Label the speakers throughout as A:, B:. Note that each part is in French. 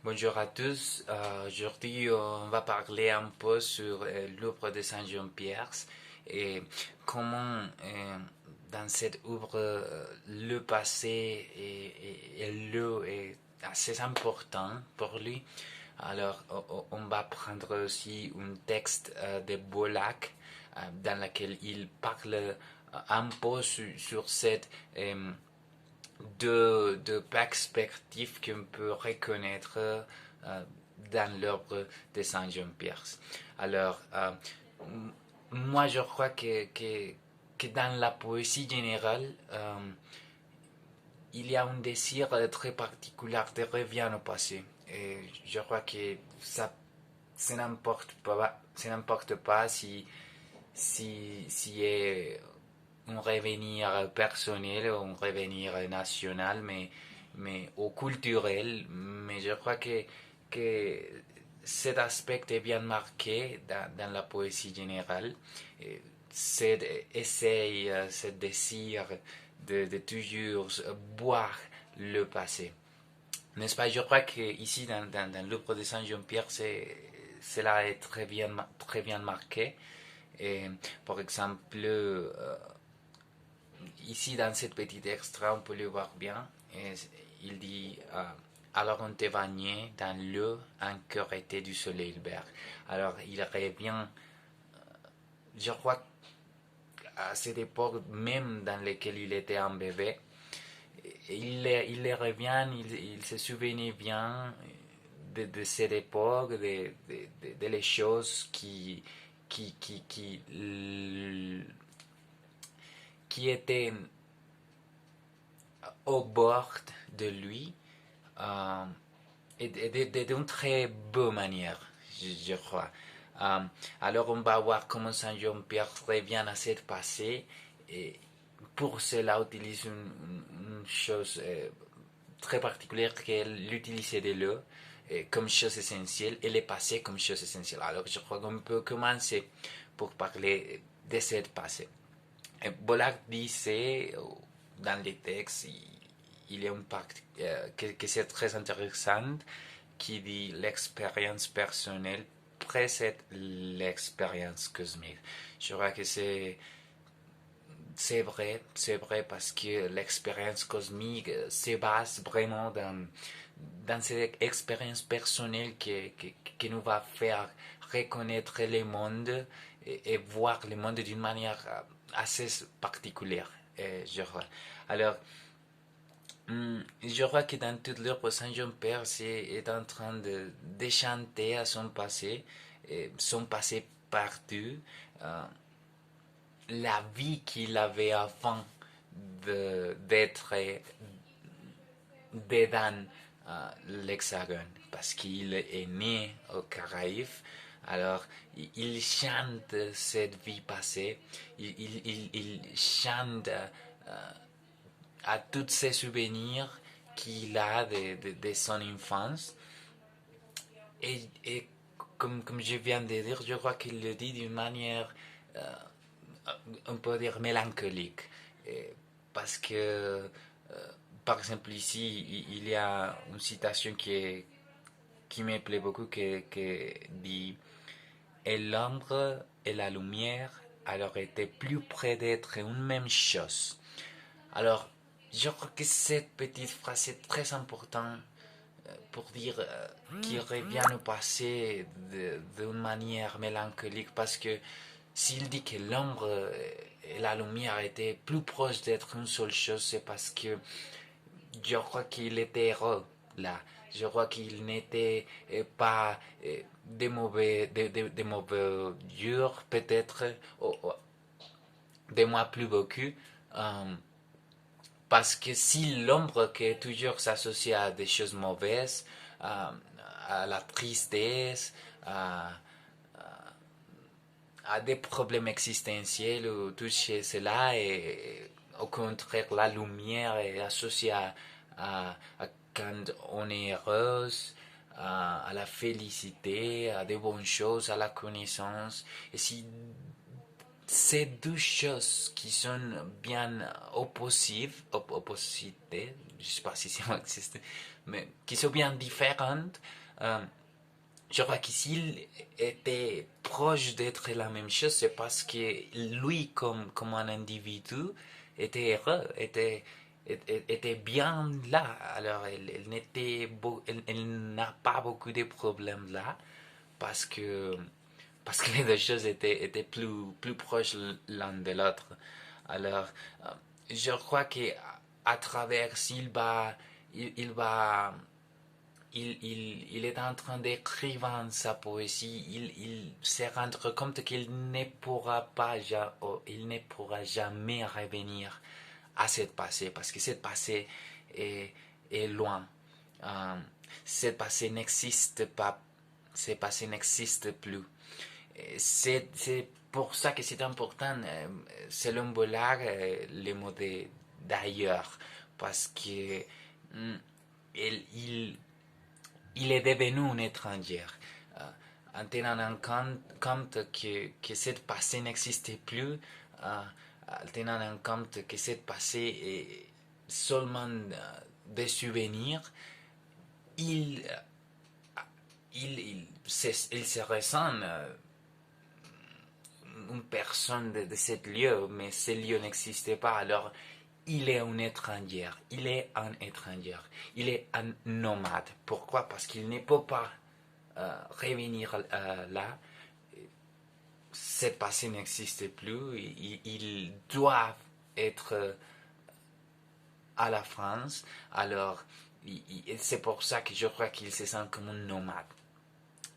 A: Bonjour à tous. Aujourd'hui, on va parler un peu sur l'œuvre de Saint-Jean-Pierre et comment, dans cette œuvre, le passé et le est assez important pour lui. Alors, on va prendre aussi un texte de Bolac dans lequel il parle un peu sur cette de perspectives qu'on peut reconnaître dans l'œuvre de Saint-Jean-Pierre. Alors, moi, je crois que dans la poésie générale, il y a un désir très particulier de revenir au passé. Et je crois que ça n'importe pas si est un revenir personnel ou un revenir national, mais au culturel. Mais je crois que cet aspect est bien marqué dans la poésie générale. Cet essai, ce désir de toujours boire le passé. N'est-ce pas? Je crois qu'ici, dans l'œuvre de Saint-Jean-Pierre, cela est très bien marqué. Et, par exemple, ici, dans cette petite extra, on peut le voir bien. Et il dit alors on t'évanouit dans l'eau, un cœur était du soleil vert. Alors, il revient, je crois, à cette époque même dans laquelle il était un bébé. Il revient, il se souvenait bien de cette époque, de les choses qui, qui, qui, qui étaient au bord de lui euh, et d'une très bonne manière, je crois. Euh, alors on va voir comment Saint Jean-Pierre revient à cette passé et pour cela utilise une chose très particulière qu'elle utilisait de l'eau comme chose essentielle et le passé comme chose essentielle. Alors je crois qu'on peut commencer pour parler de cette passé. Bollack disait dans les textes, il y a une partie que c'est très intéressante qui dit l'expérience personnelle précède l'expérience cosmique. Je crois que c'est vrai parce que l'expérience cosmique se base vraiment dans cette expérience personnelle qui nous va faire reconnaître le monde et voir le monde d'une manière assez particulière. Je crois. Alors, je crois que dans toute l'œuvre, Saint-Jean-Père est en train de chanter à son passé perdu, la vie qu'il avait avant d'être dedans l'Hexagone, parce qu'il est né aux Caraïbes. Alors, il chante cette vie passée, il chante à tous ces souvenirs qu'il a de son enfance. Et comme je viens de dire, je crois qu'il le dit d'une manière, on peut dire, mélancolique. Parce que, par exemple, ici, il y a une citation qui me plaît beaucoup qui dit et l'ombre et la lumière alors étaient plus près d'être une même chose. Alors, je crois que cette petite phrase est très importante pour dire qu'il revient au passé d'une manière mélancolique parce que s'il dit que l'ombre et la lumière étaient plus proches d'être une seule chose, c'est parce que je crois qu'il était heureux là. Je crois qu'il n'était pas des mauvais jours, peut-être, des mois plus beaucoup. Euh, Parce que si l'ombre qui est toujours s'associe à des choses mauvaises, à la tristesse, à des problèmes existentiels ou tout cela, et au contraire, la lumière est associée à quand on est heureuse, à la félicité, à des bonnes choses, à la connaissance. Et si c'est deux choses qui sont bien opposées, je sais pas si c'est mot existe, mais qui sont bien différentes. Euh, je crois qu'ici, il était proche d'être la même chose, c'est parce que lui, comme un individu, était heureux, était bien là. Alors, elle n'a pas beaucoup de problèmes là, parce que, parce que les deux choses étaient plus proches l'un de l'autre. Alors, euh, je crois qu'à travers Silva, il va il est en train d'écrire sa poésie, il se rendre compte qu'il ne pourra pas, il ne pourra jamais revenir à ce passé, parce que ce passé est, est loin. Euh, ce passé n'existe pas, ce passé n'existe plus. C'est pour ça que c'est important, selon Bollard, le mot d'ailleurs, parce que il il est devenu un étranger. En tenant en compte que cette passé n'existait plus, en tenant en compte que cette passé est seulement des souvenirs, il, il se ressent une personne de ce lieu, mais ce lieu n'existait pas, alors il est un étranger, il est un étranger, il est un nomade. Pourquoi? Parce qu'il ne peut pas revenir là. Cette passé n'existe plus, il doit être à la France, alors c'est pour ça que je crois qu'il se sent comme un nomade,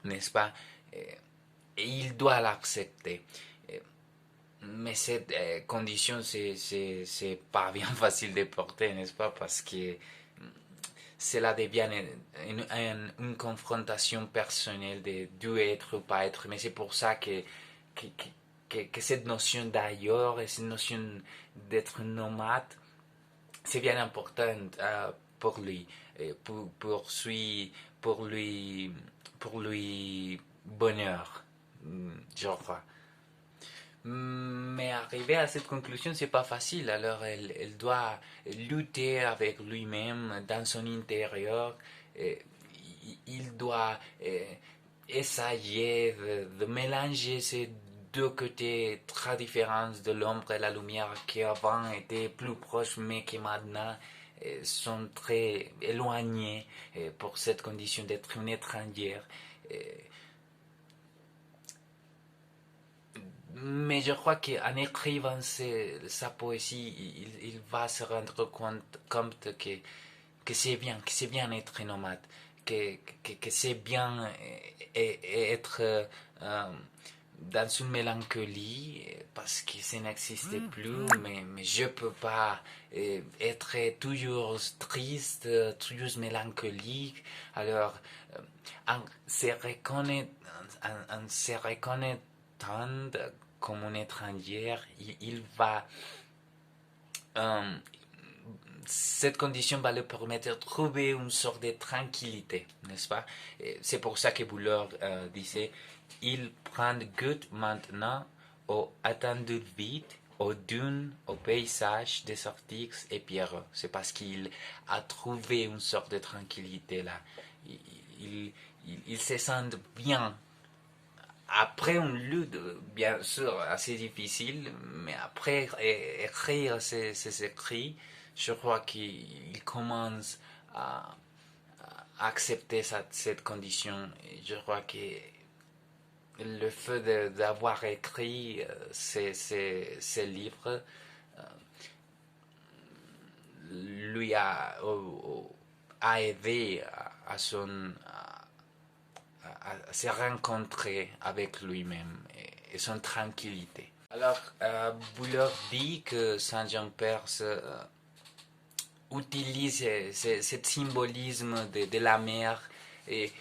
A: n'est-ce pas? Et il doit l'accepter. Mais cette condition, c'est pas bien facile de porter, n'est-ce pas? Parce que cela devient une confrontation personnelle de doit être ou pas être. Mais c'est pour ça que, que cette notion d'ailleurs et cette notion d'être nomade, c'est bien important pour lui, pour lui, pour lui bonheur, je crois. Mais arriver à cette conclusion, c'est pas facile. Alors, elle doit lutter avec lui-même dans son intérieur. Et il doit essayer de mélanger ces deux côtés très différents de l'ombre et la lumière qui avant étaient plus proches, mais qui maintenant sont très éloignés pour cette condition d'être une étrangère. Mais je crois qu'en écrivant sa poésie, il va se rendre compte que c'est bien être nomade, que c'est bien être dans une mélancolie parce que ça n'existe plus, mais je ne peux pas être toujours triste, toujours mélancolique. Alors, on se reconnaît, on se reconnaît tant comme une étrangère, il va cette condition va lui permettre de trouver une sorte de tranquillité, n'est-ce pas? C'est pour ça que Boulard disait il prend goût maintenant au attendu vide, aux dunes, aux paysages désertiques et pierreux. C'est parce qu'il a trouvé une sorte de tranquillité là. Il, il se sent bien après une lutte, bien sûr, assez difficile, mais après écrire ces écrits, je crois qu'il commence à accepter cette condition. Et je crois que le fait d'avoir écrit ces livres lui a aidé à se rencontrer avec lui-même et son tranquillité. Alors, Boulard dit que Saint-Jean-Perse utilise ce symbolisme de la mer et,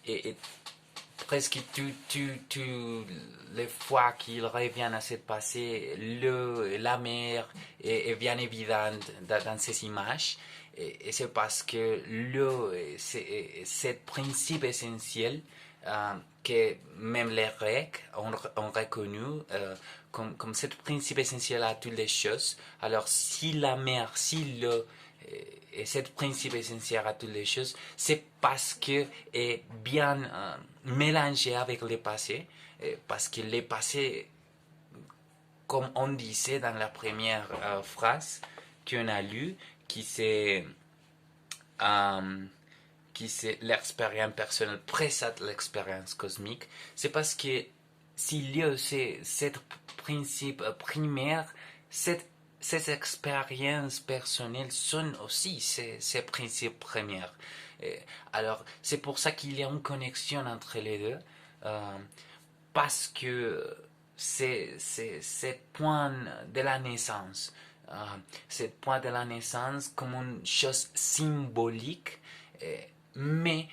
A: et presque toutes les fois qu'il revient à ce passé, la mer est bien évidente dans ces images. Et c'est parce que c'est principe essentiel que même les Grecs ont reconnu comme ce principe essentiel à toutes les choses. Alors, si la mer, si l'eau est ce principe essentiel à toutes les choses, c'est parce que est bien mélangé avec le passé, parce que le passé, comme on disait dans la première phrase qu'on a lue, qui c'est qui c'est l'expérience personnelle précède l'expérience cosmique, c'est parce que s'il y a ce principe primaire, ces expériences personnelles sont aussi ces principes premiers. Alors, c'est pour ça qu'il y a une connexion entre les deux, euh, parce que c'est ce point de la naissance, ce point de la naissance comme une chose symbolique, mais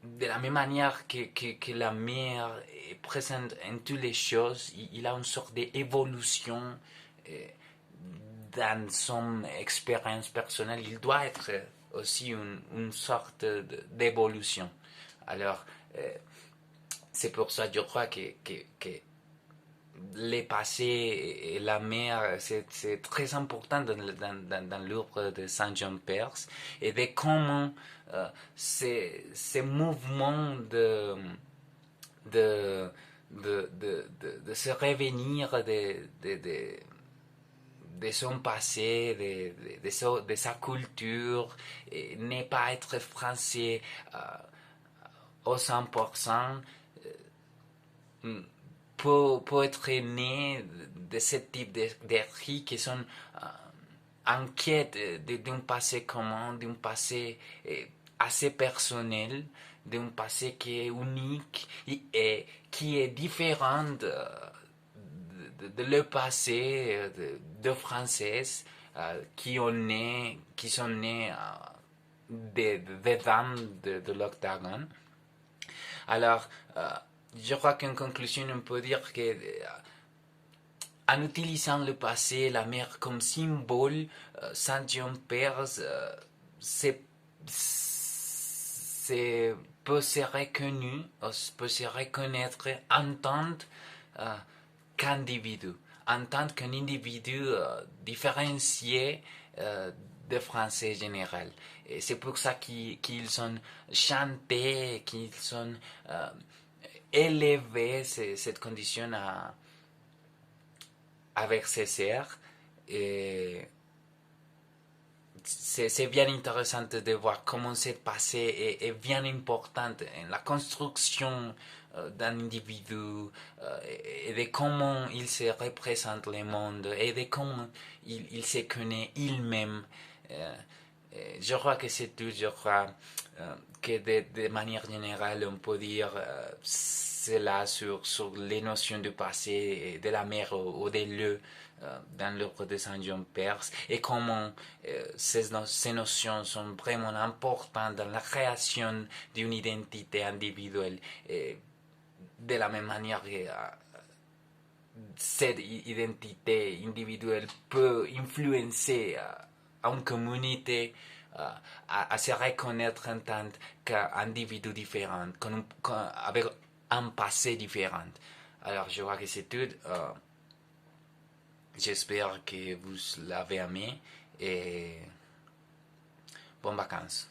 A: de la même manière que la mère est présente en toutes les choses, il a une sorte d'évolution dans son expérience personnelle. Il doit être aussi une sorte d'évolution. Alors, c'est pour ça que je crois que les passés et la mer, c'est très important dans l'œuvre de Saint John Perse, et de comment ces mouvements de, de se revenir de son passé, de sa culture, et ne pas être français au 100%, peut être né de ce type d'écrits qui sont en quête d'un passé commun, d'un passé assez personnel, d'un passé qui est unique et qui est différent de le passé de Françaises qui sont nées des dames de l'Octogone. Alors, je crois qu'en conclusion, on peut dire que en utilisant le passé, la mer comme symbole, Saint John Perse peut se reconnaître, peut se reconnaître en tant qu'individu, en tant qu'un individu différencié de Français général. Et c'est pour ça qu'ils sont chantés, qu'ils sont élevés cette condition avec ses sœurs. Et c'est bien intéressant de voir comment c'est passé est bien importante en la construction d'un individu et de comment il se représente le monde et de comment il se connaît il-même. Je crois que c'est tout. Je crois que de manière générale, on peut dire cela sur les notions du passé, et de la mer ou de l'eau dans l'œuvre de Saint John Perse, et comment ces notions sont vraiment importantes dans la création d'une identité individuelle. Et de la même manière que cette identité individuelle peut influencer une communauté à se reconnaître en tant qu'individu différent, avec un passé différent. Alors je vois que c'est tout. J'espère que vous l'avez aimé et bonnes vacances.